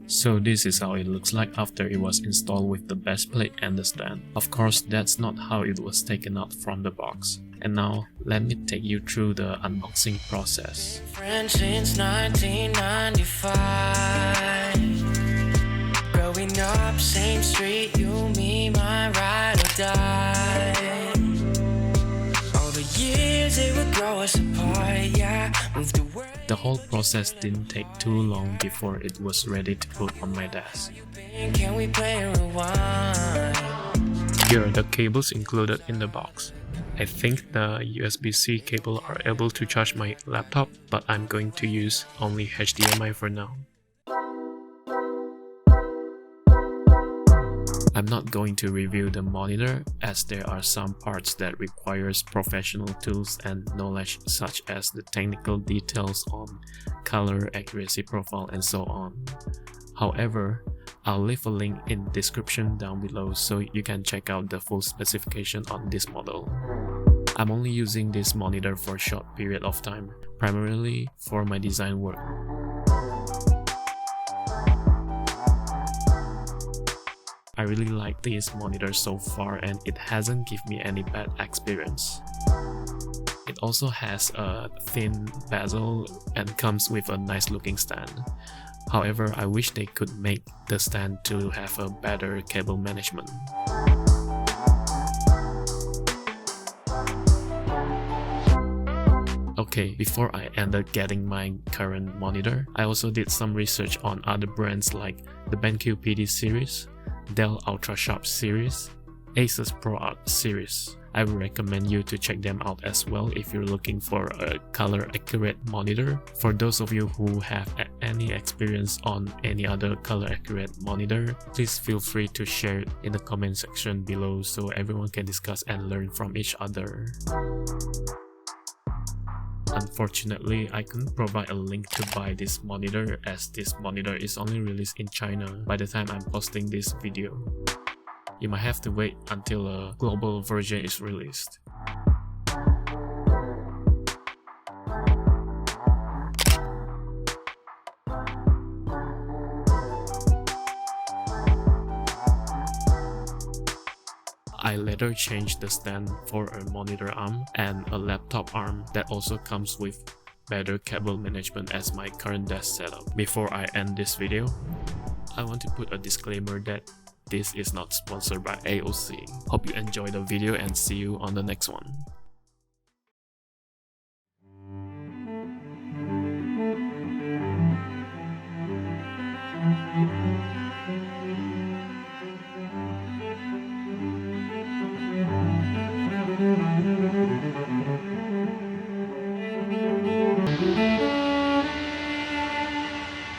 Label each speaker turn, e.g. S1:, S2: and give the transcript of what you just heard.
S1: So this is how it looks like after it was installed with the base plate and the stand. Of course, that's not how it was taken out from the box. And now, let me take you through the unboxing process.
S2: Friends since 1995. Growing up, same street, you, me, my ride or die. All the years they would grow us apart, yeah. Moved the world.
S1: The whole process didn't take too long before it was ready to put on my desk.
S2: Can we play a rewind?
S1: Here are the cables included in the box. I think the USB-C cable are able to charge my laptop, but I'm going to use only HDMI for now. I'm not going to review the monitor as there are some parts that requires professional tools and knowledge, such as the technical details on color, accuracy profile, and so on. However, I'll leave a link in the description down below so you can check out the full specification on this model. I'm only using this monitor for a short period of time, primarily for my design work. I really like this monitor so far and it hasn't given me any bad experience. It also has a thin bezel and comes with a nice looking stand. However, I wish they could make the stand to have a better cable management. Okay, before I ended getting my current monitor, I also did some research on other brands like the BenQ PD series, Dell UltraSharp series, Asus ProArt series. I would recommend you to check them out as well if you're looking for a color accurate monitor. For those of you who have any experience on any other color accurate monitor, please feel free to share it in the comment section below so everyone can discuss and learn from each other. Unfortunately, I couldn't provide a link to buy this monitor as this monitor is only released in China by the time I'm posting this video. You might have to wait until a global version is released. I later changed the stand for a monitor arm and a laptop arm that also comes with better cable management as my current desk setup. Before I end this video, I want to put a disclaimer that this is not sponsored by AOC. Hope you enjoy the video and see you on the next one.